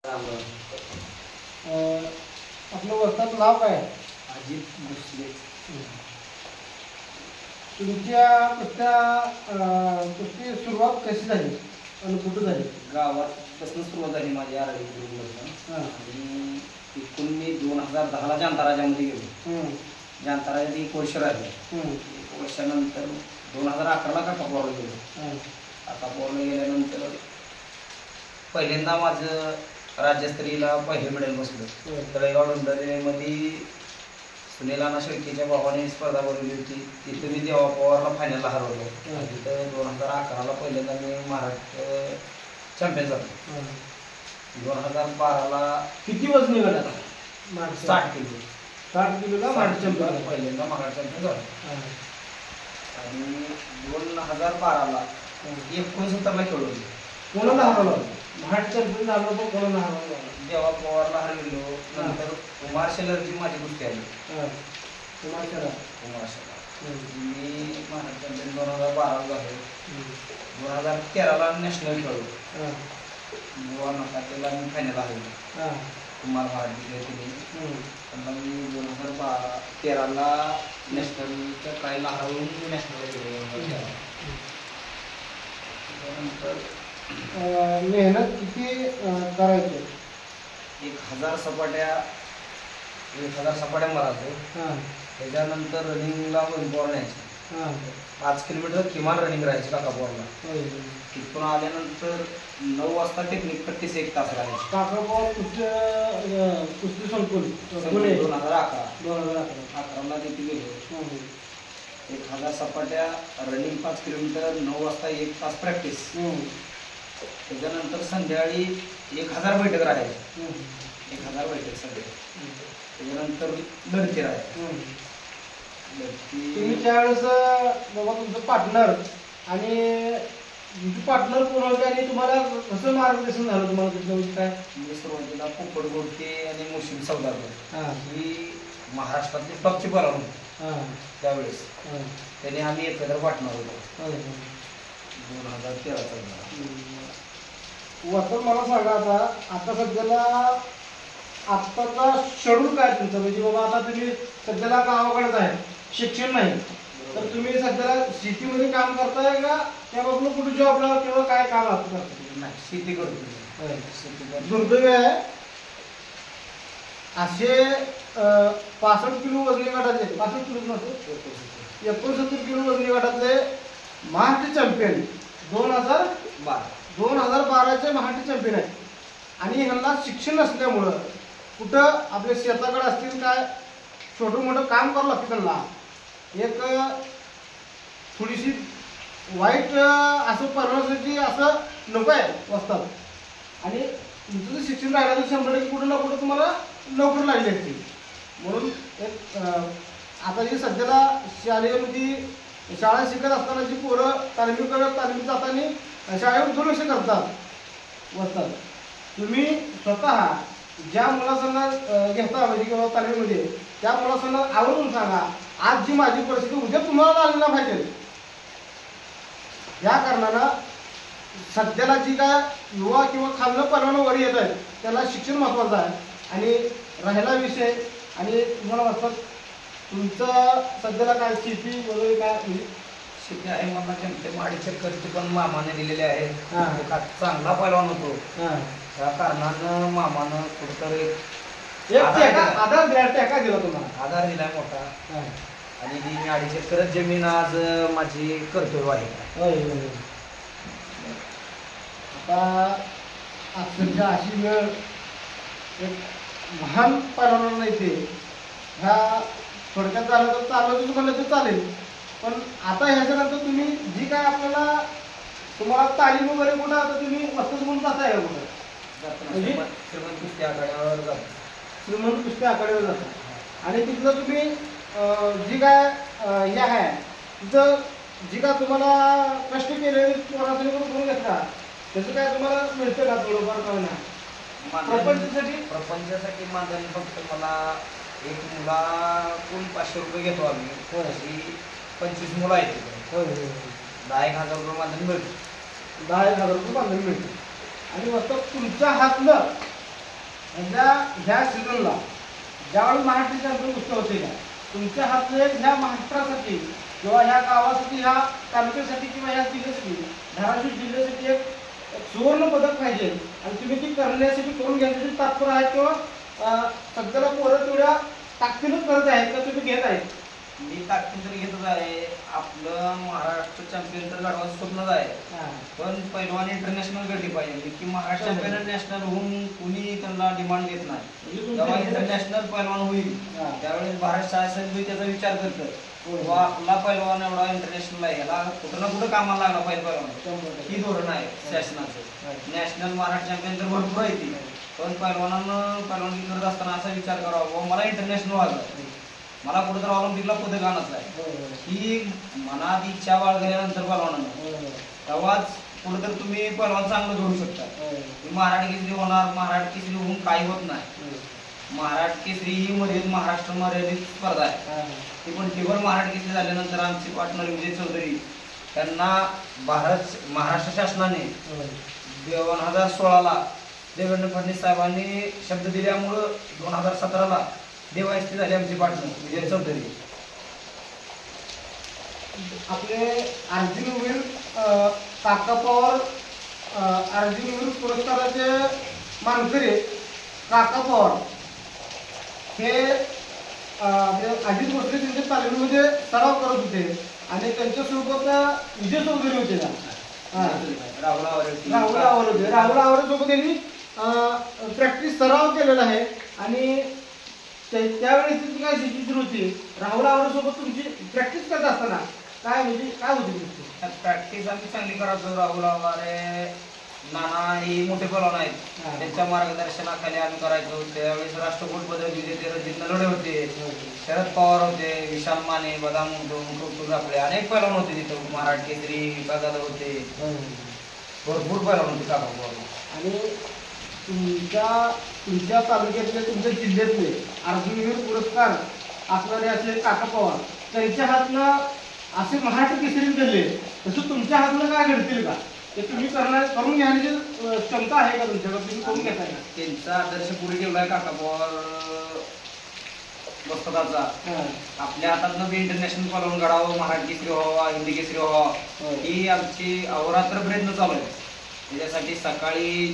आपलं वस्ताचं नाव काय? अजित भोसले. तुमच्या कुस्ती सुरुवात कशी झाली आणि कुठं झाली? गावापासून सुरुवात झाली माझी आराधी ग्रुपमधून. आणि तिथून मी 2010ला जांताराजामध्ये गेलो. जांताराजात 1 वर्ष राहिले. 1 वर्षानंतर 2011ला काकापोरला गेलो. काकापोरला गेल्यानंतर पहिल्यांदा माझं राज्यस्तरीयला पहिले मेडल बसलं. तळेगाव डोंबिवलीमध्ये सुनील शेळकेच्या भावाने स्पर्धा भरवली होती. तिथे मी देवा पवारला फायनलला हरवलं. तिथं 2011ला पहिल्यांदा मी महाराष्ट्र चॅम्पियन झालो. 2012ला किती वजनी गटात? 60 किलो. 60 किलोला महाराष्ट्र चॅम्पियन पहिल्यांदा महाराष्ट्र चॅम्पियन झालो. आणि 2012ला 69ला खेळलो. कोणाला हरवलं? महाराष्ट्र चॅम्पियन झालो पण कोणाला हरवलं? देवा पवारला हरवलो. नंतर कुमार शेलरची माझी कुस्ती आली. कुमार शेलर मी महाराष्ट्र चॅम्पियन 2012ला झालो. 2013ला नॅशनल खेळलो. गोवा नकातेला मी फायनल हरवलो. कुमार महाराष्ट्र तिने पण मी 2013ला नॅशनलच्या ट्रायलला हरवून नॅशनलला गेलो. त्यानंतर मेहनत किती करायची? 1000 सपाट्या मारायचो. त्याच्यानंतर रनिंगला वैंपोर न्यायची. 5 किलोमीटर किमान रनिंग राहायची काकापोरला. तिथून आल्यानंतर 9 वाजता टेक्निक प्रॅक्टिस 1 तास राहायची. काकापोर कुस्ती संकुल 2011ला तिथे गेलो. 1000 सपाट्या रनिंग 5 किलोमीटर 9 वाजता 1 तास प्रॅक्टिस. त्याच्यानंतर संध्याकाळी 1000 बैठक राहायची. 1000 बैठक संध्याकाळी. त्याच्यानंतर लढती राहायची. तुम्ही त्यावेळेस बाबा तुमचं पार्टनर आणि तुमची पार्टनर कोण होते आणि तुम्हाला कसं मार्गदर्शन झालं तुम्हाला त्याच्यावर काय? म्हणजे सुरुवातीला पोपट गोडके आणि मोशीम सौदागर ही महाराष्ट्रातली टॉपची पराव त्यावेळेस. त्याने आम्ही एकत्र पार्टनर होतो. 2013चा. वसंत मला सांगा आता सध्याला आत्ताचा शेड्यूल काय तुमचं? म्हणजे बाबा आता तुम्ही सध्याला गावाकडेच आहे, शिक्षण नाही, तर तुम्ही सध्याला शेतीमध्ये काम करताय का त्यापासून कुठे जॉबला किंवा काय काम असतं? नाही, शेती करतो. दुर्दैव आहे असे 65 किलो वजनी गटातले 65 किलो नसतो 69 किलो वजनी गटातले महाराष्ट्र चॅम्पियन 2012चे महाराष्ट्र चॅम्पियन आहे. आणि ह्यांना शिक्षण नसल्यामुळं कुठं आपल्या शेताकडे असतील काय छोटं मोठं काम करावं लागतं. त्यांना एक थोडीशी वाईट असं परिणामासाठी असं नको आहे वस्तात. आणि तुमचं जर शिक्षण राहिलं तर 100% कुठं ना कुठं तुम्हाला नोकरी लागली असते. म्हणून एक आता जी सध्याला शाळेमध्ये शाळा शिकत असताना जी पोरं तालमीत जाताना शाळेवर दुर्लक्ष करतात वस्तात. तुम्ही स्वतः ज्या मुलांना घेता म्हणजे किंवा तालमीमध्ये त्या मुलांना आवडून सांगा आज जी माझी परिस्थिती उद्या तुम्हाला आलेला पाहिजे. या कारणानं सध्याला जी काय युवा किंवा खालनं परिणाम वर येत आहेत त्याला शिक्षण महत्त्वाचं आहे. आणि राहिला विषय आणि तुम्हाला वाटतं तुमचं सध्याला काय शेती वगैरे काय म्हणजे शेती आहे. मला जमते माडी चक्करची पण मामाने दिलेले आहे. चांगला पैलवान होतो. त्या कारणानं मामानं कुठंतरी आधार दिला तुम्हाला. आधार दिलाय मोठा. आणि ही मी 2.5 एकर जमीन आज माझी कर्तव्य आहे. आता अक्षरशः अशी वेळ एक महान पैलवानांना येते. ह्या थोडक्यात झालं तर चालवतच म्हणलं तर चालेल. पण आता ह्याच्यानंतर तुम्ही जी काय आपल्याला तुम्हाला तालीम वगैरे कुठं आता तुम्ही वस्तूच म्हणून जाताय का कुठं? श्रीमंत कुस्ती आखाड्यावर जातो. श्रीमंत कुस्ती आखाड्यावर जाता आणि तिथलं तुम्ही जी काय हे आहे तिथं जी काय तुम्हाला कष्ट केले करून घेतला त्याचं काय तुम्हाला मिळतं का थोडंफार काय नाही? प्रपंचासाठी मानधन फक्त मला एक मुलाकडून 500 रुपये घेतो आम्ही. अशी 25 मुलं आहेत. 10,000 रुपये मानधन मिळतं. 10,000 रुपये मानधन मिळतं. आणि मस्त तुमच्या हातनं ह्या सीझनला ज्यावेळी महाराष्ट्र चॅम्पियन कुस्ती होते का तुमच्या हातले ह्या महाराष्ट्रासाठी किंवा ह्या गावासाठी ह्या तालुक्यासाठी किंवा ह्या जिल्ह्यासाठी धाराशिव जिल्ह्यासाठी एक सुवर्ण पदक पाहिजे आणि तुम्ही ती करण्यासाठी करून घेण्यासाठी तात्पर आहे किंवा सध्याला पोरं तेवढ्या ताकदीनच करत आहेत का तुम्ही घेत आहेत? मी ताकद तरी घेतच आहे. आपलं महाराष्ट्र चॅम्पियन तर लढवायचं स्वप्नच आहे, पण पैलवान इंटरनॅशनल घडली पाहिजे की महाराष्ट्र चॅम्पियन नॅशनल होऊन कुणी त्यांना डिमांड देत नाही. जेव्हा इंटरनॅशनल पैलवान होईल त्यावेळेस भारत शासन त्याचा विचार करतं वा आपला पैलवान एवढा इंटरनॅशनल आहे, याला कुठं ना कुठं कामाला लागला पाहिजे पैलवान. ही धोरण आहे शासनाचं. नॅशनल महाराष्ट्र चॅम्पियन तर भरपूर आहे ती, पण पैलवानानं पैलवानगी करत असताना असा विचार करावा मला इंटरनॅशनल व्हायचं, मला कुठेतरी ऑलिम्पिकला पदक आणायचं आहे, ही मनात इच्छा बाळगल्यानंतर पैलवानानं तेव्हाच कुठेतरी तुम्ही पैलवान चांगलं जोडू शकता. महाराष्ट्र केसरी होणार, महाराष्ट्र केसरी होऊन काही होत नाही. महाराष्ट्र केसरी ही मर्यादित महाराष्ट्र मर्यादित स्पर्धा आहे. ती पण केवळ महाराष्ट्र केसरी झाल्यानंतर आमचे पार्टनर विजय चौधरी त्यांना महाराष्ट्र शासनाने 2016ला देवेंद्र फडणवीस साहेबांनी शब्द दिल्यामुळं 2017ला देवायस्ती झाली आमची पार्टनर विजय चौधरी. आपले अर्जुनवीर काका पवार अर्जुनवीर पुरस्काराचे मानकरी काका पवार हे अजित भोसले त्यांच्या तालमीमध्ये सराव करत होते आणि त्यांच्यासोबत विजय चौधरी होते ना, राहुल आवारे सोबत त्यांनी प्रॅक्टिस सराव केलेला आहे. आणि त्यावेळेस तुमची काय सिच्युएशन होती राहुल आवारे सोबत तुमची प्रॅक्टिस करत असताना काय म्हणजे काय होती? प्रॅक्टिस आम्ही चांगली करायचो. राहुल आवारे नाना ही मोठे पैलवान आहेत, त्यांच्या मार्गदर्शनाखाली आम्ही करायचो. त्यावेळेस राष्ट्रकुट पदक विजेते रणजित नलवडे होते, शरद पवार होते, विशाल माने, बदाम आपले अनेक पैलवान होते तिथं. महाराष्ट्र केसरी विकास होते, भरपूर पैलवान होते काका पवार. आणि तुमच्या तालुक्यातले तुमच्या जिल्ह्यातले अर्जुनवीर पुरस्कार असणारे असे काका पवार त्यांच्या हातनं असे महाराष्ट्र केसरी घडले, तसं तुमच्या हातनं काय घडतील का ते तुम्ही करून घेण्याची क्षमता आहे का तुमच्याकडे? तुम्ही करून घेताय का? त्यांचा आदर्श पुढे ठेवलाय काका पवार पुस्तकाचा. आपल्या हातातनं बी इंटरनॅशनल पैलवान घडावं, महाराष्ट्र केसरी व्हावा, हिंदी केसरी व्हावा, ही आमची अहोरात्र प्रयत्न चालू आहे. त्याच्यासाठी सकाळी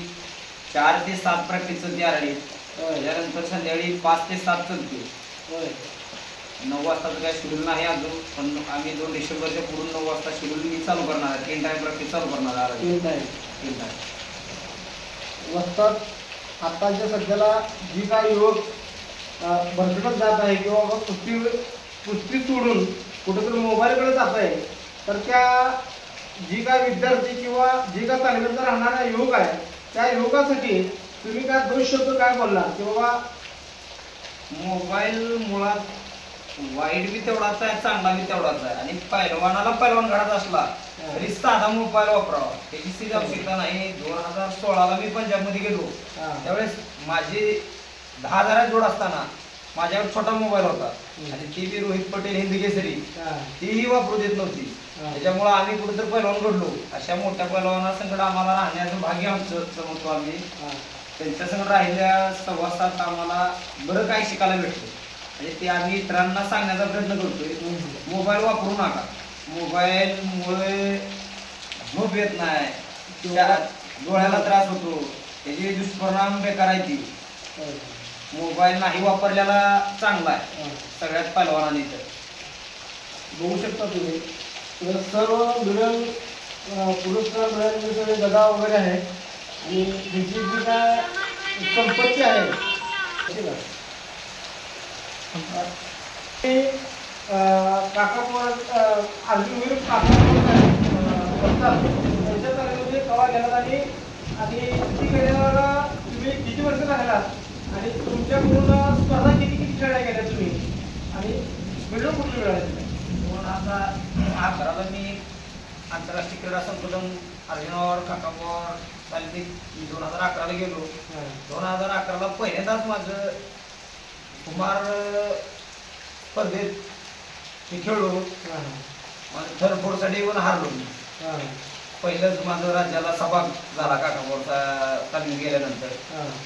4 ते 7 प्रॅक्टिस चलते आरडी, त्याच्यानंतर संध्याकाळी 5 ते 7 चलते. 9 वाजताचं काय शेड्यूल नाही अजून, पण आम्ही 2 डिसेंबरच्या पुढून 9 वाजता शेड्यूल मी चालू करणार आहे. 3 टाइम प्रॅक्टिस चालू करणार आहे. 3 टाइम वाजतात. आताच्या सध्याला जी काय युवक भरकटत जात आहे किंवा कुस्ती सोडून कुठेतरी मोबाईलकडे जात आहे, तर त्या जी काय विद्यार्थी किंवा जी काय तालमीत राहणारा युवक आहे त्या युवकासाठी तुम्ही काय 2 शब्द काय बोलला की बाबा मोबाईल मुळात वाईट बी तेवढाच आहे, चांगला बी तेवढाच आहे. आणि पैलवानाला पैलवान घडत असला तरी साधा मोबाईल वापरावा, त्याची सीधी आवश्यकता नाही. 2016ला मी पंजाबमध्ये गेलो, त्यावेळेस माझी 10,000 जोड असताना माझ्याकडे छोटा मोबाईल होता आणि ती बी रोहित पटेल हिंदी केसरी तीही वापरू देत नव्हती. त्याच्यामुळे आम्ही कुठेतरी पैलवान घडलो. अशा मोठ्या पैलवानासंकट आम्हाला राहण्याचं भाग्य आमचं समजतो. आम्ही त्यांच्यासंग राहिल्या संवासात आम्हाला बरं काय शिकायला भेटतं. म्हणजे ते आम्ही इतरांना सांगण्याचा प्रयत्न करतोय, मोबाईल वापरू नका. मोबाईलमुळे झोप येत नाही, डोळ्याला त्रास होतो, त्याचे दुष्परिणाम बेकार आहे. ती मोबाईल नाही वापरलेला चांगला आहे सगळ्यात पैलवानांनी. तर बघू शकता तुम्ही सर्व मिळून पुरस्कार मिळालेले गदा वगैरे आहे आणि त्याची जी काय संपत्ती आहे काका पवार अर्जुनवीर काका पवार त्यांच्या तालमीमध्ये कवा गेलात आणि किती गेल्यावर तुम्ही किती वर्ष राहिलात आणि तुमच्याकडून स्पर्धा किती खेळल्या गेल्या तुम्ही आणि मिळून कुठे मिळाले? 2011ला मी आंतरराष्ट्रीय क्रीडा संकुलन अर्जुनवार काका पवार तालमीत 2011ला गेलो. 2011ला पहिल्यांदाच माझं कुमार स्पर्धेत मी खेळलो. माझं थर्ड फोर्थसाठी पण हारलो. पहिलंच माझं राज्याला सहभाग झाला काकापूरचा तालीम गेल्यानंतर.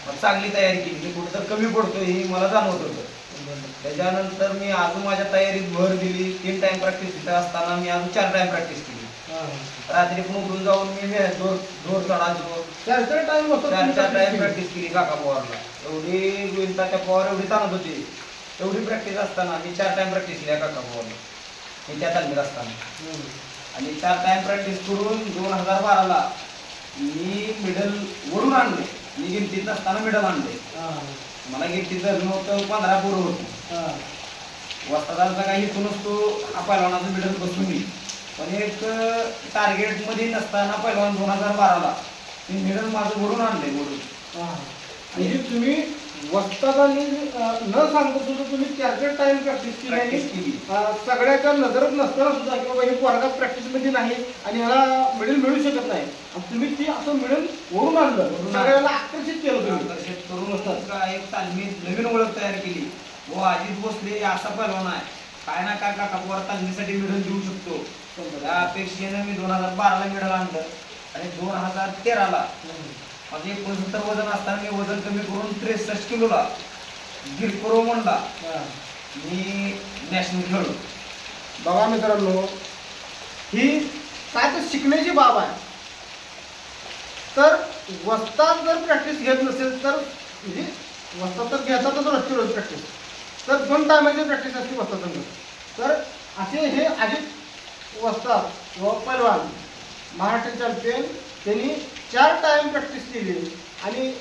मग चांगली तयारी केली. मी कुठं तर कमी पडतोय हे मला जाणवत होतं. त्याच्यानंतर मी अजून माझ्या तयारीत भर दिली. 3 टाइम प्रॅक्टिस तिथं असताना मी अजून 4 टाइम प्रॅक्टिस केली. रात्री पण उठून जाऊन मी जोर चढायचो. 4 टाइम 4 टाइम प्रॅक्टिस केली काकापूरला. एवढी विंताच्या पॉवर एवढी ताणत होती. एवढी प्रॅक्टिस असताना मी 4 टाइम प्रॅक्टिस केली काकापूरला. मी त्या तालमीत असताना आणि 4 टाइम प्रॅक्टिस करून 2012ला मी मेडल वरून आणले. मी गिनतीत असताना मेडल आणले. मला गिनतीचं नव्हतं 15 पोरं होतं. वस्तादाचा काही हेतू नसतो हा पहिलवानाचं मेडल बसून मी. पण एक टार्गेट मध्ये नसताना पहिलवान 2012ला मी मेडल माझं वरून आणले वरून. म्हणजे तुम्ही वस्तादाने न सांगता सुद्धा तुम्ही 4 टाइम प्रॅक्टिस केली. सगळ्याच्या नजरच नसताना सुद्धा की बाबा हे पोरगा प्रॅक्टिस मध्ये नाही आणि ह्याला मेडल मिळू शकत नाही. तुम्ही ती असं मेडल वरून आणलं. सगळ्याला आकर्षित केलं. तुम्ही आकर्षित करून एक तालमीत नवीन ओळख तयार केली. व अजित भोसले असा पहिलवान आहे काय ना काय काकापूर तालमीसाठी मेडल देऊ शकतो. त्या अपेक्षेनं मी 2012ला मेडल आणलं आणि 2013ला माझे 69 वजन असताना मी वजन कमी करून 63 किलोला गिरपुरो म्हणला मी नॅशनल खेळलो. बघा मित्रांनो, ही काय तर शिकण्याची बाब आहे. तर वस्ताद जर प्रॅक्टिस घेत नसेल तर म्हणजे वस्ताद तर घेतातच रोजची रोज प्रॅक्टिस. तर 2 टायमाची प्रॅक्टिस असते वस्तादांना. तर असे हे अजित वस्ताद व पैलवान महाराष्ट्र चॅम्पियन त्यांनी 4 टाइम प्रॅक्टिस केली आणि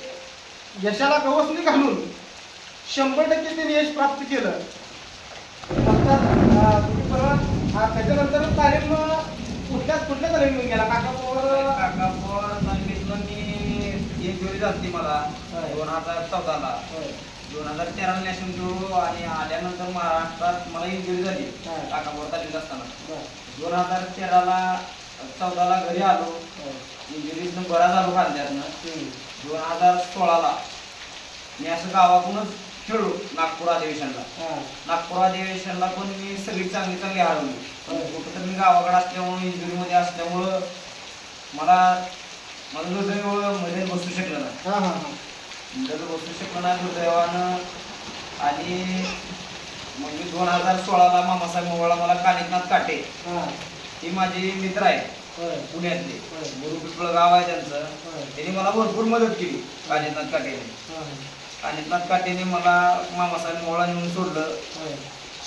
यशाला गवसणी घालून 100% त्यांनी यश प्राप्त केलं. तुम्ही परवा त्याच्यानंतर तालीम कुठल्या तालीम गेला काकापूर तालमीतनं मी एक जोडी झाली मला 2014ला. 2013ला नॅशनल खेळलो आणि आल्यानंतर महाराष्ट्रात मला एक जोडी झाली काकापूर तालीमीत असताना. 2013ला 14ला घरी आलो. इंजुरीतनं बरा झालो खांद्यातनं. 2016ला मी असं गावातूनच खेळलो नागपूर अधिवेशनला. नागपूर अधिवेशनला पण मी सगळी चांगली हरवली. पण कुठं तर मी गावाकडे असल्यामुळं इंजुरीमध्ये असल्यामुळं मला माझं हृदय मध्ये बसू शकलं नाही. बसू शकलं नाही दुर्दैवानं. आणि मग मी 2016ला मामासाहेब मोहोळला मला कानिकनाथ काटे ही माझे मित्र आहे पुण्यातले. गुरु पिपळ गाव आहे त्यांचं. त्यांनी मला भरपूर मदत केली. कानिकनाथ काटेने मला मामासाहेब मोहोळला नेऊन सोडलं.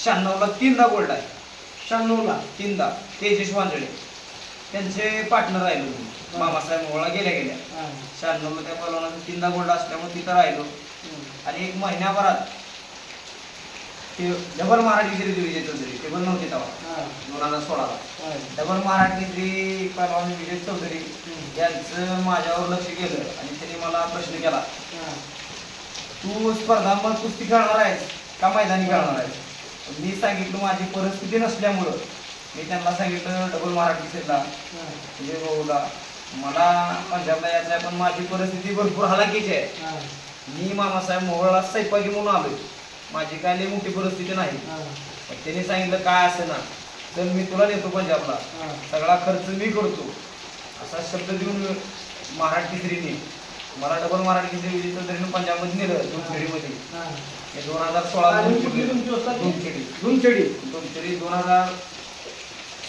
96ला 3दा गोल्ड आहे. 96ला 3दा तेजस वांजळे त्यांचे पार्टनर राहिलो. मामासाहेब मोहोळला गेल्या 96ला त्या पलवानाचं 3दा गोल्ड असल्यामुळे तिथं राहिलो. आणि 1 महिन्याभरात ते डबल महाराष्ट्र विजय चौधरी टेबल नव्हते तेव्हा 2016ला. डबल महाराष्ट्र पलवान विजय चौधरी यांचं माझ्यावर लक्ष केलं आणि त्यांनी मला प्रश्न केला, तू स्पर्धा मग कुस्ती खेळणार आहेस का मैदानी खेळणार आहेस? मी सांगितलं माझी परिस्थिती नसल्यामुळं मी त्यांना सांगितलं डबल महाराष्ट्रीला विजय भाऊला मला पंजाबला यायचं आहे पण माझी परिस्थिती भरपूर हलाखीची आहे. मी मामासाहेब मोहोळला सैपाकी म्हणून आलोय. माझी काय लई मोठी परिस्थिती नाही. त्यांनी सांगितलं काय असं ना तर मी तुला नेतो पंजाबला, सगळा खर्च मी करतो असा शब्द देऊन महाराष्ट्र केसरीने मला डबल महाराष्ट्र केसरी विजय चौधरीने पंजाबमध्ये नेलं. दुमखेडीमध्ये 2016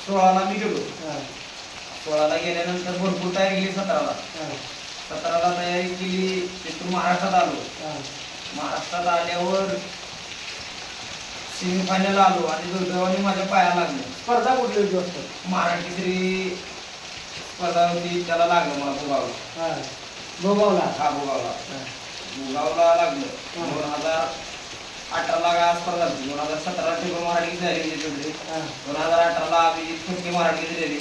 2016ला मी गेलो. 16ला गेल्यानंतर भरपूर तयारी केली. 17ला तयारी केली. तिथून महाराष्ट्रात आलो. महाराष्ट्रात आल्यावर सेमीफायनल आलो आणि दुर्दैवाने माझ्या पायाला लागलं. स्पर्धा कुठली होती वाटतं? महाराष्ट्र केसरी स्पर्धा होती त्याला लागलं मला भोगावला. भोगावला भोगावला लागलं. 2018ला काय स्पर्धा झाली. 2017ला टेबल महाराष्ट्र झाली. 2018ला अभिजित कुस्ती महाराष्ट्र झाली.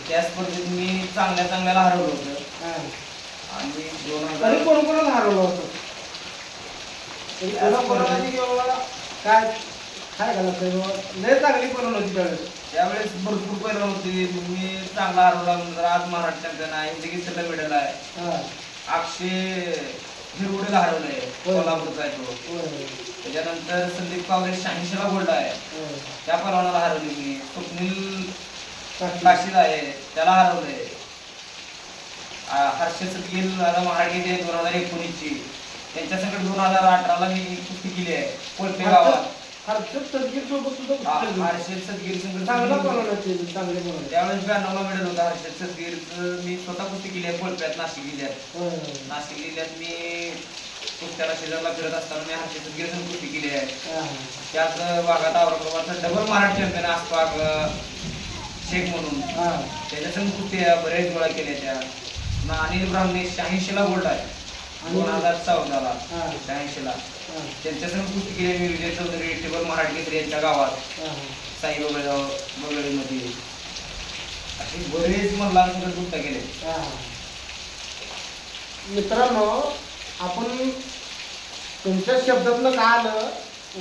त्या स्पर्धेत मी चांगल्याला हरवलं होतं. आणि 2000 कोणाला हरवलं होतं? काय काय झालं? लय चांगली बनवून होती त्यावेळेस. त्यावेळेस भरपूर पहिलं होती. मी चांगला हरवला म्हणजे आज महाराष्ट्र चॅम्पियन आहे. हिंदकेसरीला मेडल आहे. अक्षय हिरवडीला हरवलंय. कोल्हापूरचा आहे तो. त्याच्यानंतर संदीप कावरे 86ला गोल्ड आहे. त्या पलवानाला हरवली मी. स्वप्नील काशीद आहे त्याला हरवलंय. हर्षद सदगीर महाडगे 2019ची, त्यांच्या संकट 2018ला मी कुस्ती केली आहे कोलपे गावात. हर्षद सदगीर सोबत सुद्धा हर्षद सदगीर संकट चांगला बनवला, चांगले बनवले. त्यावेळेस 92ला मेडल होता हर्षद सदगीरचं. मी स्वतः कुस्ती केली आहे कोलप्यात, नाशिक जिल्ह्यात. नाशिक जिल्ह्यात मी कुस्त्याला शेजारला फिरत असताना मी हर्षद सदगीर संघ कुस्ती केली आहे. त्याच भागात औरंगाबादचा डबल महाराष्ट्र चॅम्पियन आसपाग शेख म्हणून, त्याच्या संघ कुस्ती बरेच गोळा केल्या त्या. अनिल ब्राह्मणे 86ला गोल्ड आहे 2014ला 86ला. त्यांच्या संघ कुस्ती केली मी विजय चौधरी टेबल महाराष्ट्र यांच्या गावात साई बगळीमध्ये. असे बरेच मल्लांसंगत कुस्त्या केले. मित्रांनो, आपण तुमच्या शब्दातलं काय आलं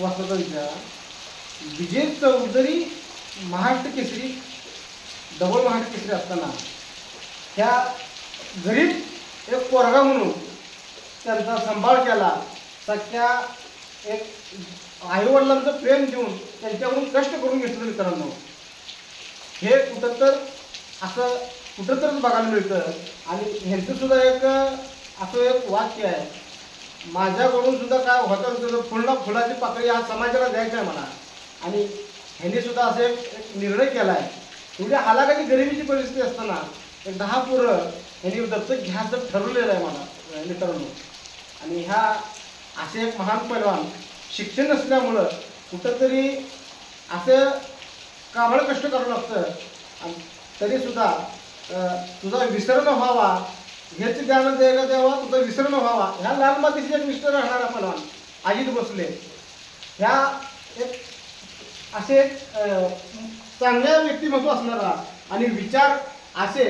वसंतांच्या, विजय चौधरी महाराष्ट्र केसरी डबल महाराष्ट्र केसरी असताना ह्या गरीब एक पोरगा म्हणून त्यांचा सांभाळ केला, सख्या एक आईवडिलांचं प्रेम देऊन त्यांच्याकडून कष्ट करून घेतलं. मित्रांनो, हे कुठं तर असं कुठंतरच बघायला मिळतं. आणि ह्यांचं सुद्धा एक असं एक वाक्य आहे, माझ्याकडून सुद्धा काय होतं फुलाची पाकळी हा समाजाला द्यायचा आहे मला. आणि ह्यांनी सुद्धा असं एक निर्णय केला आहे. एवढी हालाखाली गरिबीची परिस्थिती असताना एक 10 पोरं यांनी दत्तक घ्यायचं ठरवलेलं आहे मला मित्रांनो. आणि ह्या असे एक महान पैलवान शिक्षण नसल्यामुळं कुठंतरी असं काबळ कष्ट करावं लागतं. आणि तरीसुद्धा तुझा विसर न व्हावा ह्याची ज्ञान द्यायला द्यावा, तुझा विसर न व्हावा, ह्या लाल मातीशी एक निष्ठ राहणारा पैलवान अजित भोसले. ह्या एक असे चांगल्या व्यक्तिमत्व असणारा आणि विचार असे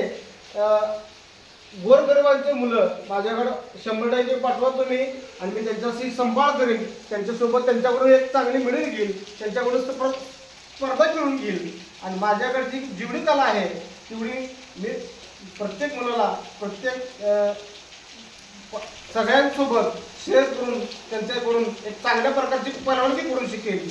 गोरगरिबांचे मुलं माझ्याकडं 100% पाठवा तुम्ही, आणि मी त्यांच्याशी संभाळ करेन, त्यांच्यासोबत त्यांच्याकडून एक चांगली मेडल घेईल, त्यांच्याकडून स्पर्धा खेळून घेईल. आणि माझ्याकडची जेवढी कला आहे तेवढी मी प्रत्येक मुलाला प्रत्येक सगळ्यांसोबत शेअर करून त्यांच्याकडून एक चांगल्या प्रकारची परवानगी करून शिकेल,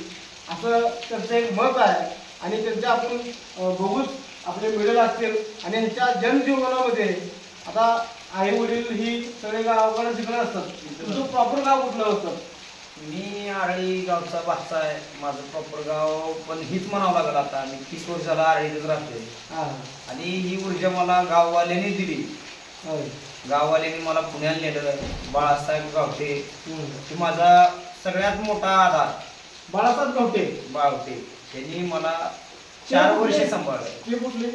असं त्यांचं एक मत आहे. आणि त्यांच्या आपण बघूच आपले मेडल असतील. आणि ह्यांच्या जनजीवनामध्ये आता आई वडील ही सगळे गावाकडे तिकडे असतात. तुमचं प्रॉपर गाव कुठलं होतं? मी आरळी गावचा बादशा आहे. माझं प्रॉपर गाव पण हीच म्हणावं लागलं. आता मी 30 वर्ष झाला आरळीतच राहतोय. आणि ही ऊर्जा मला गाववाल्यांनी दिली. गाववाल्यांनी मला पुण्याला नेलं. बाळासाहेब गावटे ही माझा सगळ्यात मोठा आधार. बाळासाहेब गावटे त्यांनी मला 4 वर्षे सांभाळलं. ते कुठले?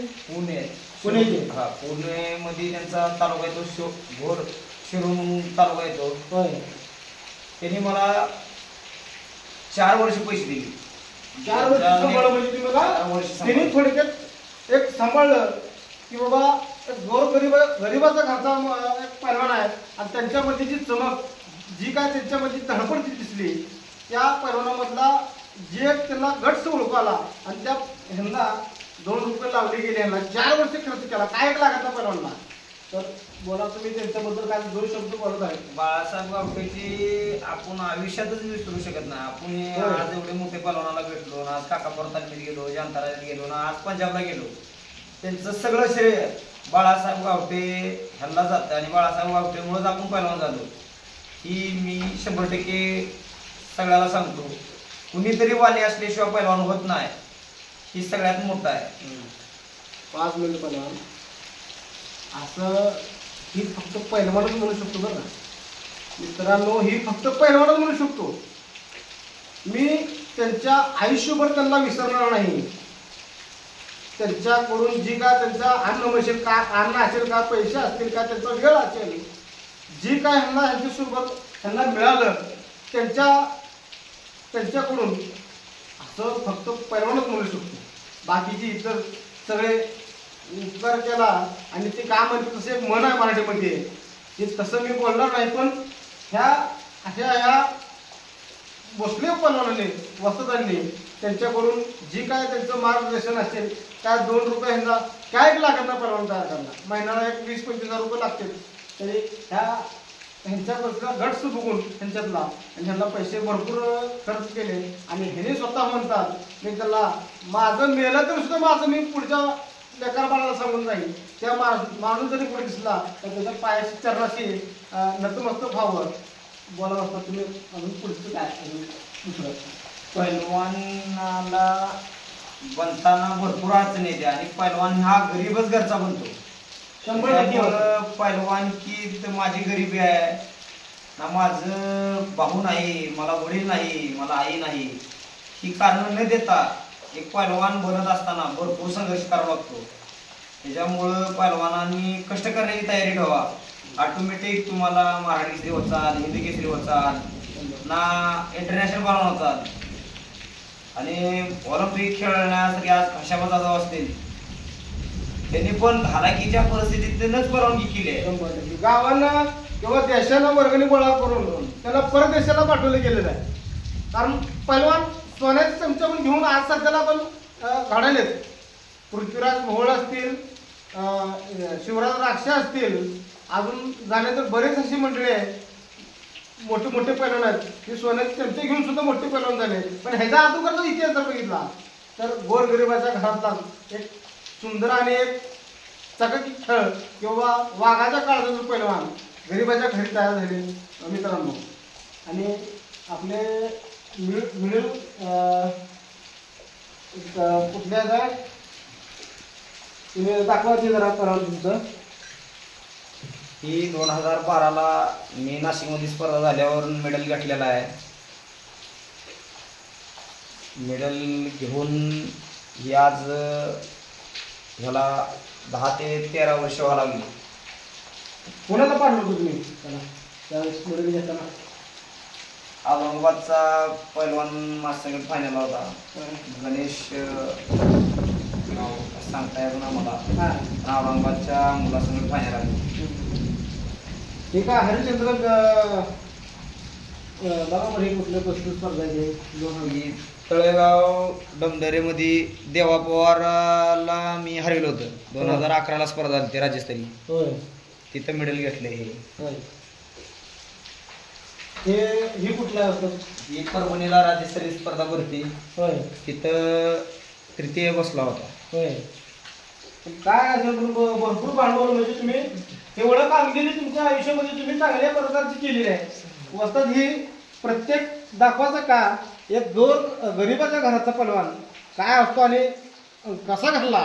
पुण्याचे. हा, पुणेमध्ये त्यांचा तालुका येतो भोर शिरूर तालुका येतो. त्यांनी मला 4 वर्ष पैसे दिले. 4 वर्ष सांभाळलं म्हणजे तुम्ही बघा, त्यांनी थोडक्यात एक सांभाळलं की बाबा गरीबाचा घरचा एक पैलवान आहे. आणि त्यांच्यामध्ये जी चमक, जी काय त्यांच्यामध्ये धडपड दिसली, त्या पैलवानामधला जे त्यांना गट्स ओळखू आला. आणि त्या ह्यांना 2 रुपये लावले गेले, ह्यांना 4 वर्ष खर्च केला. काय एक लागत ना पैलवानला. तर बोला तुम्ही त्यांच्याबद्दल काय 2 शब्द बोलत आहेत. बाळासाहेब गावटेची आपण आयुष्यातच विसरू शकत नाही. आपण आज एवढे मोठे पैलवानाला भेटलो, आज काकापूर तालमीत गेलो, जांतारात गेलो ना, आज पंजाबला गेलो. त्यांचं सगळं श्रेय बाळासाहेब गावटे ह्यांना जातं. आणि बाळासाहेब गावटेमुळेच आपण पैलवान झालो ही मी 100% सगळ्याला सांगतो. कुणीतरी वाली असल्याशिवाय पैलवान होत नाही, ही सगळ्यात मोठं आहे. 5 मिनिट पैलवान असं ही फक्त पैलवानच म्हणू शकतो बरं ना मित्रांनो, ही फक्त पैलवानच म्हणू शकतो. मी त्यांच्या आयुष्यभर त्यांना विसरणार नाही. त्यांच्याकडून जी काय त्यांचा अन्न असेल का, अन्न असेल का, पैसे असतील का, त्यांचा वेळ असेल, जी काय ह्यांच्यासोबत ह्यांना मिळालं त्यांच्याकडून असं फक्त पैलवानच म्हणू शकतो. बाकीची इतर सगळे उपकार केला. आणि ते काय म्हणते तसं एक मन आहे मराठीमध्ये, ते तसं मी बोलणार नाही. पण ह्या भोसले पैलवानाने वसंतांनी त्यांच्याकडून जी काय त्यांचं मार्गदर्शन असेल, काय 2 रुपये ह्यांना काय लागत ना पैलवान तयार करणार, महिन्याला एक 20-25 हजार रुपये लागतील. तरी ह्यांच्याकडचा गट्स बघून ह्यांच्यातला आणि ह्यांना पैसे भरपूर खर्च केले. आणि ह्याने स्वतः म्हणतात, मी त्याला माझं मेलं तर सुद्धा माझं मी पुढच्या लेकर बाळाला सांगून जाईल. त्या माणूस जरी पुढे दिसला तर त्याच्या पायाशी चरणाशी नतमस्तक व्हावं बोला असता तुम्ही अजून पुढचं काय अजून दुसरं पैलवानाला बनताना भरपूर अडचण येते आणि पैलवान हा गरीबच घरचा बनतो. 100% पैलवान की माझी गरिबी आहे ना, माझं भाऊ नाही, मला वडील नाही, मला आई नाही, ही कारणं न देता एक पैलवान बनत असताना भरपूर संघर्ष करावा लागतो. त्याच्यामुळं पैलवानांनी कष्ट करण्याची तयारी ठेवा. ऑटोमॅटिक तुम्हाला मराठी केसरी होचाल, हिंदी केसरी होचाल ना, इंटरनॅशनल बनवून होचाल. आणि ऑलिम्पिक खेळण्यासाठी आज कशामध्ये जाऊ असतील त्यांनी पण हालाकीच्या परिस्थितीतूनच परवानगी केली आहे. गावांना किंवा देशाला वर्गणी गोळा करून त्याला परदेशाला पाठवलं गेलेलं आहे. कारण पैलवान सोन्याचे चमचे पण घेऊन आज सध्याला पण घडालेत. पृथ्वीराज मोहोळ असतील, शिवराज राक्षे असतील, अजून झाले तर बरेच अशी मंडळी आहेत मोठे मोठे पैलवान आहेत की सोन्याचे चमचे घेऊन सुद्धा मोठे पैलवान झाले. पण ह्याचा अगोदरचा इतिहास जर बघितला तर गोरगरिबाच्या घरातला एक सुंदर आणि एक चकाकी खेळ किंवा वाघाच्या काळाचा जो पैलवान गरिबाच्या घरी तयार झाले मित्रांनो. आणि आपले मिळून कुठल्या काय तुम्ही दाखवा ते जरा करा तुमचं. ही 2012ला मी नाशिकमध्ये स्पर्धा झाल्यावर मेडल गाठलेला आहे. मेडल घेऊन ही आज ह्याला 10 ते 13 वर्ष व्हायला लागली. कोणाला पाडलं होतं तुम्ही त्याला त्यावेळेस मेडल घेताना? औरंगाबादचा पैलवान माझ्यासंगत फायनल होता. गणेश नाव सांगता येत ना मला, औरंगाबादच्या मुलासंगत फायनल आली. ठीक आहे. हरिश्चंद्र बरोबर हे कुठले पस्तीस स्पर्धा तळेगाव डमदरेमध्ये देवा पवारला मी हरवलं होतं. 2011ला स्पर्धा झाली राज्यस्तरीय. होय. तिथं मेडल घेतलं. हे कुठल्या असतं? ही परभणीला राज्यस्तरीय स्पर्धा भरती. होय. तिथं तृतीय बसला होता. होय. काय असेल भरपूर भांडवल म्हणजे तुम्ही एवढं कामगिरी तुमच्या आयुष्यामध्ये तुम्ही चांगल्या प्रकारची केलेली आहे. वस्तात ही प्रत्येक दाखवायचं का एक गरीबाच्या घराचा पैलवान काय असतो आणि कसा घडला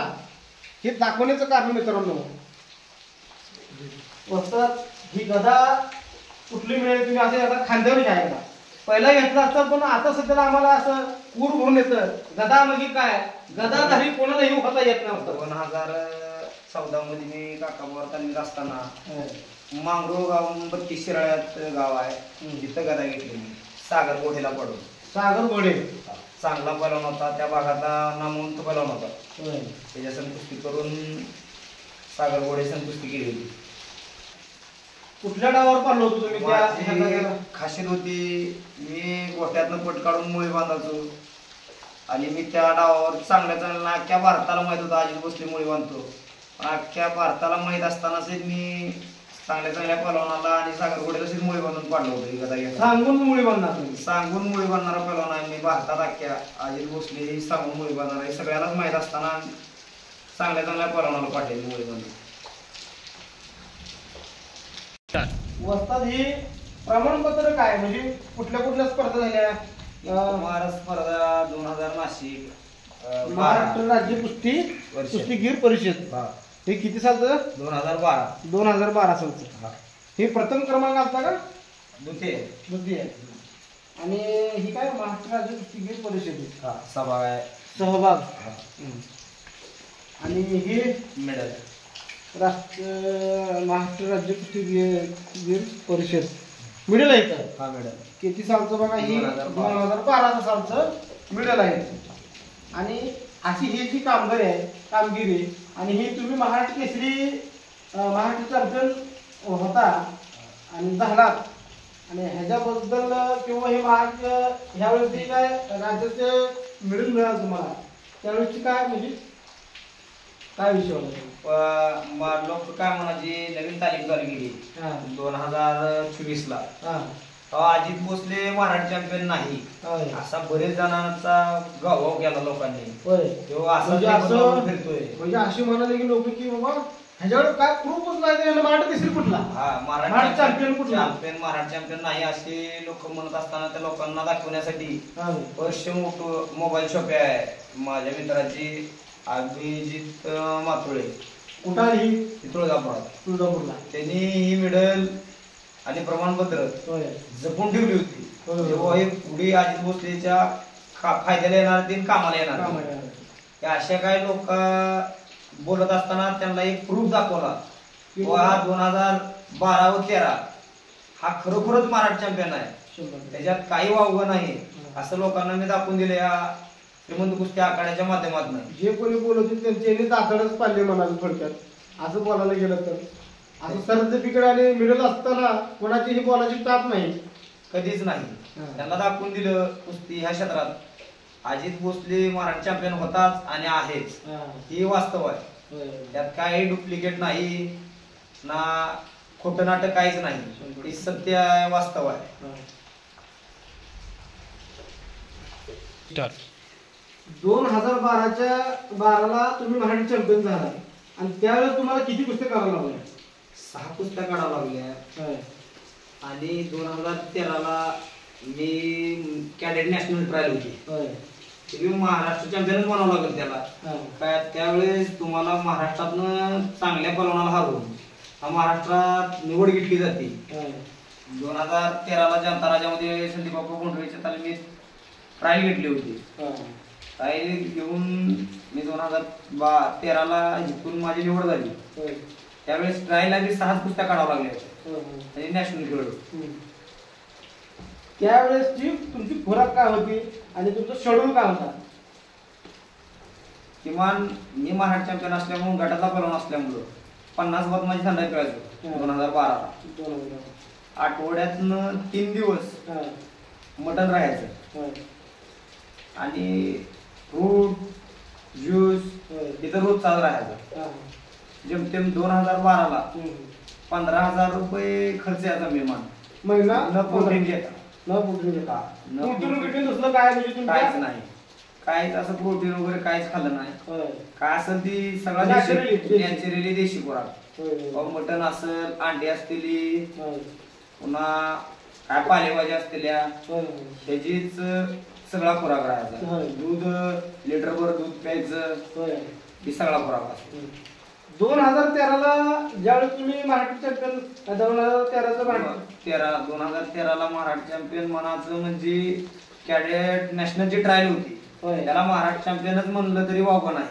हे दाखवण्याचं कारण मित्रांनो. वस्तात ही गदा कुठली मिळेल तुम्ही असं एकदा खांद्यावर घ्या. एकदा पहिला घेतला असतं पण आता सध्याला आम्हाला असं पूर भरून येतं. गदा म्हणजे काय, गदाधारी कोणालाही होता येत नव्हतं. 2014 मध्ये मी काकाबोर तालमीत असताना मांगरो गाव 32 शिराळ्यात गाव आहे, तिथं गदा घेतली मी सागर गोढेला पडून. सागर गोढे चांगला पैलवान होता, त्या भागातला नामवंत पैलवान होता. होय. त्याच्या संकुस्ती करून सागर गोढे संकुस्ती केली होती. कुठल्या डावावर पाडलं होतं तुम्ही? माझी खासियत होती, मी गोठ्यातनं पट काढून मुळी बांधायचो आणि मी त्या डावावर चांगल्या अख्ख्या भारताला माहित होतं अजित भोसले मुळी बांधतो. पण अख्ख्या भारताला माहित असतानाच मी चांगल्या पैलवानाला आणि सागर गोढेला मुळी बांधून पाडलं होतं. गदा घेऊन सांगून मुळी बांधणार, सांगून मुळी बांधणारा पैलवान आहे मी भारतात. अख्ख्या अजित भोसले ही सांगून मुळी बांधणार हे सगळ्यालाच माहित असताना चांगल्या पैलवानाला पाठवली मुळी बांधून. वस्ताद ही प्रमाणपत्र काय म्हणजे कुठल्या कुठल्या स्पर्धा झाल्या? महाराष्ट्र स्पर्धा 2000 नाशिक, महाराष्ट्र राज्य कुस्तीगीर परिषद हे किती सालचं? 2012 सालचं. हे प्रथम क्रमांक आलता का? द्वितीय. आणि ही काय महाराष्ट्र राज्य कुस्तीगीर परिषद सहभाग. आणि हे मेडल महाराष्ट्र राज्य कुस्तीगीर परिषद मिडल आहे का? मेडल किती सालचं बघा? ही 2012 सालचं मिडल आहे. आणि अशी ही जी कामगिरी आणि ही तुम्ही महाराष्ट्र केसरी महाराष्ट्र चॅम्पियन होता आणि झालात. आणि ह्याच्याबद्दल किंवा हे महाराष्ट्र ह्यावेळेस जे काय राज्याचे मिळून मिळालं तुम्हाला त्यावेळेसची काय म्हणजे काय विषय होता? लोक काय म्हणायची नवीन तालीम चालू केली 2024ला. अजित भोसले मराठी चॅम्पियन नाही असा बरेच जणांचा गौरव केला लोकांनी. म्हणजे अशी म्हणाले की लोक की बाबा ह्याच्यावर काय प्रूफच नाही तर मराठा केसरी कुठला महाराष्ट्र चॅम्पियन कुठला महाराष्ट्र चॅम्पियन नाही असे लोक म्हणत असताना त्या लोकांना दाखवण्यासाठी वर्ष मोठं मोबाईल शॉप आहे माझ्या मित्राची अभिजित माथुळे कुठं आली तुळजापुरात त्यांनी ही मेडल आणि प्रमाणपत्र जपून ठेवली होती तेव्हा हे पुढे अजित भोसलेच्या फायद्याला येणार ते कामाला येणार अशा काही लोक बोलत असताना त्यांना एक प्रूफ दाखवला हा 2012 व 13 हा खरोखरच महाराष्ट्र चॅम्पियन आहे त्याच्यात काही वावगं नाही असं लोकांना मी दाखवून दिले या श्रीमंत कुस्ती आखाड्याच्या माध्यमातून. जे कोणी बोलत होते त्यांचे दाखडच पाडले म्हणाले थोडक्यात असं बोलायला गेलं तर असं सर्टिफिकेट आणि मिळत असताना कोणाची बोलायची ताप नाही कधीच नाही. त्यांना दाखवून दिलं कुस्ती ह्या क्षेत्रात अजित भोसले महाराष्ट्र चॅम्पियन होताच आणि आहेच ही वास्तव आहे. त्यात काही डुप्लिकेट नाही ना खोटं नाटक काहीच नाही ही सत्य आहे वास्तव आहे. 2012ला तुम्ही मराठी चॅम्पियन झाला आणि त्यावेळेस तुम्हाला किती कुस्त्या काढायला लागल्या? 6 कुस्त्या काढायला लागल्या आणि 2013ला मी कॅडेट नॅशनल ट्रायल होती महाराष्ट्र चॅम्पियनच म्हणावं लागेल त्याला काय त्यावेळेस तुम्हाला महाराष्ट्रातनं चांगल्या पलवानाला हरवून हा महाराष्ट्रात निवड घेतली जाते. 2013ला जनता राजामध्ये संदीप बापू गोंधळीच्या तालमीत ट्रायल घेतली होती. ट्रायल घेऊन मी 2013ला जिंकून माझी निवड झाली. त्यावेळेस ट्रायलला मी 6 कुस्त्या काढावं लागल्या आणि नॅशनल खेळलो. त्यावेळेसची तुमची खुराक काय होती आणि तुमचं शेड्यूल काय होता? किमान मी महाराष्ट्र चॅम्पियन असल्यामुळे गटाचा पलवान असल्यामुळं 50 बात माझी थंडाई खेळायचो. 2012ला आठवड्यातनं 3 दिवस मटण राहायचं आणि फ्रूट ज्यूस इथं रोज चालू राहायचं. जेमतेम 2012ला 15,000 रुपये खर्च यायचा मेहमान महिना न प्रोटीन घेता काहीच नाही काहीच असं प्रोटीन वगैरे काहीच खाल्लं नाही. काय असेल ती सगळं नॅचरली देशी खुराक मटण असेल अंडी असलेली पुन्हा काय पालेभाज्या असलेल्या ह्याचीच सगळा खुराक राहायचा. दूध लिटरभर दूध प्यायचं ही सगळा खुराक असतो. 2013ला ज्यावेळेस तुम्ही मराठी चॅम्पियन 2013ला मराठी चॅम्पियन म्हणायचं म्हणजे कॅडेट नॅशनलची ट्रायल होती त्याला महाराष्ट्र चॅम्पियनच म्हणलं तरी वावगं नाही.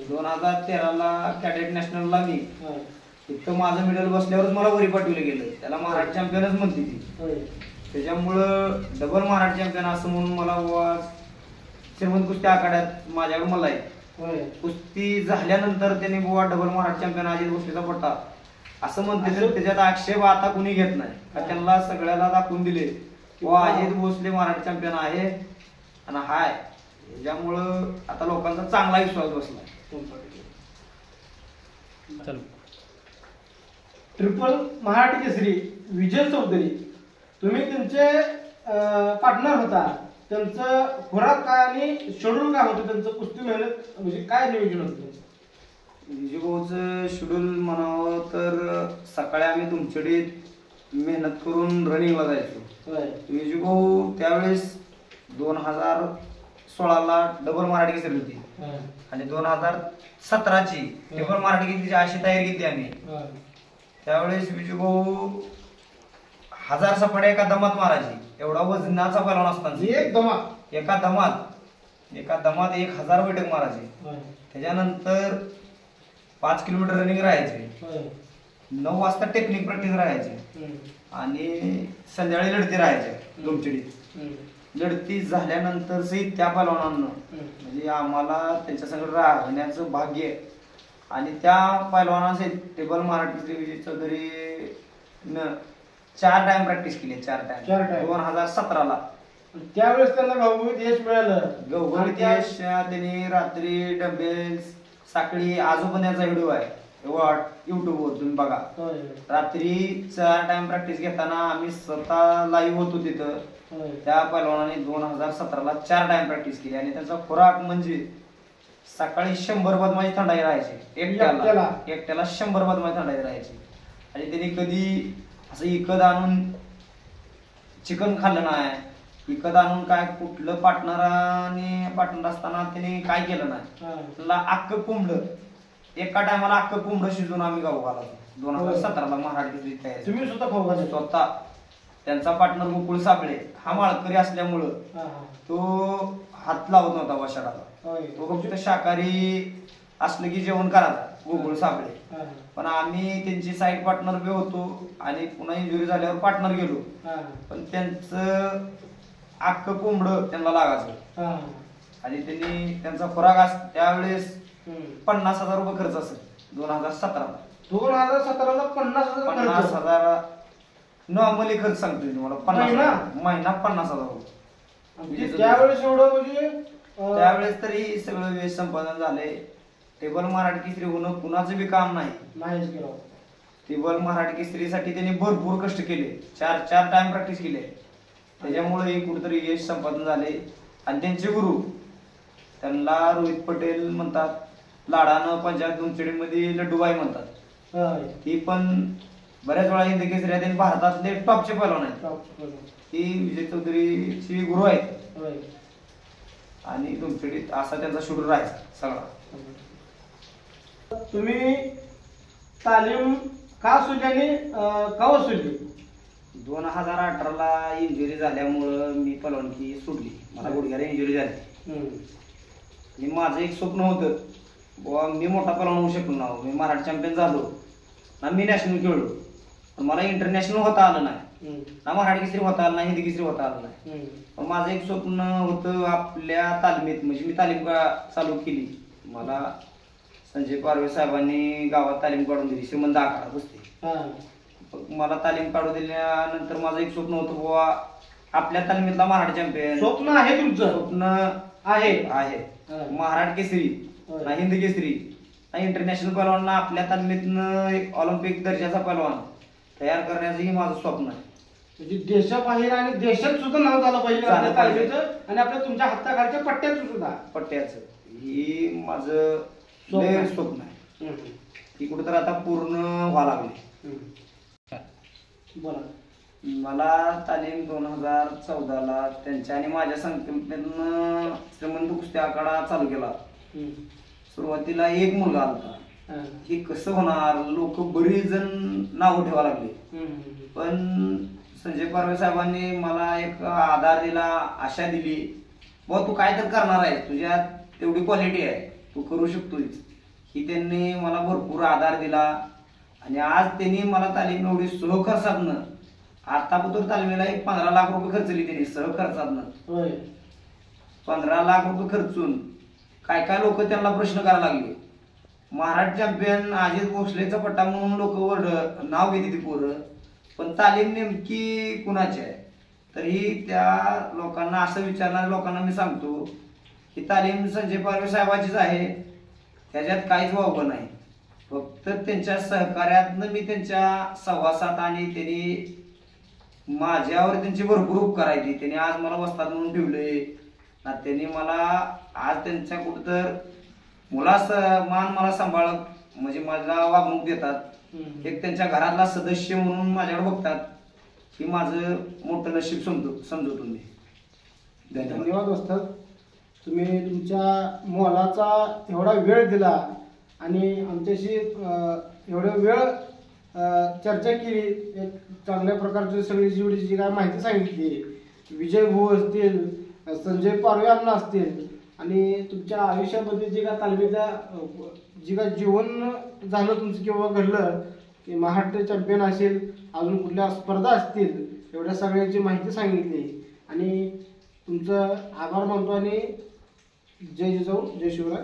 2013ला कॅडेट नॅशनलला मी इतकं माझं मेडल बसल्यावरच मला वरी पाठवलं गेलं त्याला महाराष्ट्र चॅम्पियनच म्हणते ती. त्याच्यामुळं डबल महाराष्ट्र चॅम्पियन असं म्हणून मला श्रीमंत कुस्ती आखाड्यात माझ्याकडे मला आहे. कुस्ती झाल्यानंतर त्याने बुवा डबल महाराष्ट्र चॅम्पियन अजित भोसलेचा पट्टा असं म्हणते. त्याच्यात आक्षेप आता कुणी घेत नाही का त्यांना सगळ्याला दाखवून दिले व अजित भोसले महाराष्ट्र चॅम्पियन आहे आणि हाय. त्याच्यामुळं आता लोकांचा चांगला विश्वास बसला. ट्रिपल मराठी केसरी विजय चौधरी तुम्ही त्यांचे पार्टनर होता. त्यांचं खुराक काय आणि शेड्यूल काय होतं त्यांचं कुस्ती मेहनत म्हणजे काय नियोजन होतं? विजूभाऊचं शेड्यूल म्हणावं तर सकाळी आम्ही तुमच्याकडे मेहनत करून रनिंगला जायचो. विजूभाऊ त्यावेळेस 2016ला डबल मराठी केसरी होती आणि 2017ची डबल मराठी केसरीची अशी तयारी केली आम्ही. त्यावेळेस विजूभाऊ 1000 सपाट्या एका दमात मारायची एवढा वजनाचा पैलवान असताना एका दमात 1000 बैठक मारायची. त्याच्यानंतर 5 किलोमीटर रनिंग राहायचे 9 वाजता टेक्निक प्रॅक्टिस राहायची आणि संध्याकाळी लढती राहायच्या तुमच्याकडे. लढती झाल्यानंतर सहित त्या पैलवानांना म्हणजे आम्हाला त्यांच्यासंग राहण्याचं भाग्य आणि त्या पैलवानासहित टेबल मराठी विजय चौधरी 4 टाइम प्रॅक्टिस केली. 4 टाइम 2017ला. त्यावेळेस त्यांना घवघवीत यश मिळालं. घवघवीत यश त्यांनी रात्री डंबेल्स साखळी आजोबाण्याचा व्हिडिओ आहे युट्यूब वर तुम्ही बघा. रात्री 4 टाइम प्रॅक्टिस घेताना आम्ही स्वतः लाईव्ह होतो तिथं. त्या पैलवानाने 2017ला 4 टाइम प्रॅक्टिस केली आणि त्यांचा खुराक म्हणजे सकाळी 100 बदमाची थंडाई राहायची एकट्याला 100 बदमाची थंडाई राहायची. आणि त्यांनी कधी असं इकत आणून चिकन खाल्लं नाही, इकत आणून काय कुठलं पार्टनर असताना त्याने काय केलं नाही. त्याला अख्खं कोंबडं एका टायमाला अख्खं कोंबडं शिजून आम्ही गाव घालायचो. 2017ला महाराष्ट्राची तयारी तुम्ही स्वतः खाऊ घालायचे? स्वतः. त्यांचा पार्टनर गोकुळ साबळे हा माळकरी असल्यामुळं तो हात लावत नव्हता वशाडाला. तो फक्त शाकाहारी असलं की जेवण करायचा गोकुळ साबळे. पण आम्ही त्यांची साईड पार्टनर बी होतो आणि पुन्हा इंजुरी झाल्यावर पार्टनर गेलो. पण त्यांचं अख्खं कोंबडं त्यांना लागायचं. आणि त्यांनी त्यांचा खुराक त्यावेळेस 50,000 रुपये खर्च असेल 2017ला. 2017ला 50,000 नॉर्मली खर्च सांगतोय तुम्हाला. 50,000 महिना 50,000 रुपये त्यावेळेस. एवढं म्हणजे त्यावेळेस तरी सगळं वेळ संपादन झाले. टेबल मराठी केसरी होणं कुणाचं बी काम नाही. टेबल मराठी केसरीसाठी त्यांनी भरपूर कष्ट केले. 4 टाइम प्रॅक्टिस केली. त्याच्यामुळे हे कुठेतरी यश संपादन झाले. आणि त्यांचे गुरु त्यांना रोहित पटेल म्हणतात, लाडानं पंचायत दुमचेडीमध्ये लड्डूबाई म्हणतात. ती पण बऱ्याच वेळा हिंद केसरी त्यांनी भारतातले टॉपचे पैलवान आहेत. ती विजय चौधरीची गुरु आहेत. आणि दुमचेडीत असा त्यांचा शूटर आहे सगळा. तुम्ही तालीम का सोडली आणि का सोडली? 2018ला इंजुरी झाल्यामुळं मी पलवानकी सोडली. मला गुडघ्याला इंजुरी झाली. आणि माझं एक स्वप्न होतं बुवा मी मोठा पलवान होऊ शकलो ना. मी मराठी चॅम्पियन झालो ना, मी नॅशनल खेळलो. पण मला इंटरनॅशनल होता आलं नाही ना, मराठी केसरी होता आलं नाही, हिंदी केसरी होता आलं नाही. पण माझं एक स्वप्न होतं आपल्या तालमीत, म्हणजे मी तालीम चालू केली. मला संजय पारवे साहेबांनी गावात तालीम काढून दिली. श्रीमंत आखाडा कुस्ती. मला तालीम काढून दिल्यानंतर माझं एक स्वप्न होतं बुवा आपल्या तालमीतला मराठी चॅम्पियन. स्वप्न आहे तुमचं? स्वप्न आहे महाराष्ट्र केसरी ना, हिंद केसरी ना, इंटरनॅशनल पैलवान ना, आपल्या तालमीतनं एक ऑलिम्पिक दर्जाचा पैलवान तयार करण्याचंही माझं स्वप्न आहे. म्हणजे देशाबाहेर आणि देशात सुद्धा नाव झालं पाहिजे आपल्या तालमीचं आणि आपल्या तुमच्या हाताखालच्या पट्ट्याचं सुद्धा. पट्ट्याचं ही माझं स्वप्न आहे. ती कुठं तर आता पूर्ण व्हायला लागली. बोला. मला तालीम 2014ला त्यांच्या आणि माझ्या संकल्पनेतनं श्रीमंत कुस्ती आखाडा चालू केला. सुरुवातीला एक मुलगा आलता. हे कसं होणार, लोक बरीच जण नाव ठेवा लागले. पण संजय पारवे साहेबांनी मला एक आधार दिला, आशा दिली, बुवा तू काय तर करणार आहे, तुझ्यात तेवढी क्वालिटी आहे, तू करू शकतोय. ही त्यांनी मला भरपूर आधार दिला. आणि आज त्यांनी मला तालीम एवढी सहखर्चातनं, आतापर्यंत तालमीला एक 15 लाख रुपये खर्चली त्यांनी सहखर्चातनं. 15 लाख रुपये खर्चून काय काय लोक त्यांना प्रश्न करायला लागले. महाराष्ट्र चॅम्पियन अजित भोसलेचा पट्टा म्हणून लोक नाव घेते ती पोरं, पण तालीम नेमकी कुणाची आहे. तरी त्या लोकांना असं विचारणाऱ्या लोकांना मी सांगतो की तालीम संजय पारवे साहेबाचीच आहे, त्याच्यात काहीच वावगं नाही. फक्त त्यांच्या सहकार्यातनं मी त्यांच्या सहवासात आणि त्यांनी माझ्यावर त्यांची भरपूर उपकार आहे. त्यांनी आज मला वस्ताद म्हणून ठेवले ना, त्यांनी मला आज त्यांच्या कुठं तर मान मला सांभाळत, म्हणजे मला वागणूक देतात. एक त्यांच्या घरातला सदस्य म्हणून माझ्याकडे बघतात. ही माझं मोठं नशीब समजतो मी. धन्यवाद वस्ताद. तुम्ही तुमच्या मोलाचा एवढा वेळ दिला आणि आमच्याशी एवढा वेळ चर्चा केली. एक चांगल्या प्रकारची सगळी जेवढी जी काय माहिती सांगितली, विजय भाऊ असतील, संजय पारवे अण्णा असतील, आणि तुमच्या आयुष्यामध्ये जे काय तालमीचा जे काय जीवन झालं तुमचं किंवा घडलं, की महाराष्ट्र चॅम्पियन असेल, अजून कुठल्या स्पर्धा असतील, एवढ्या सगळ्यांची माहिती सांगितली. आणि तुमचं आभार मानतो आणि जय जिजाऊ जय शिवराय.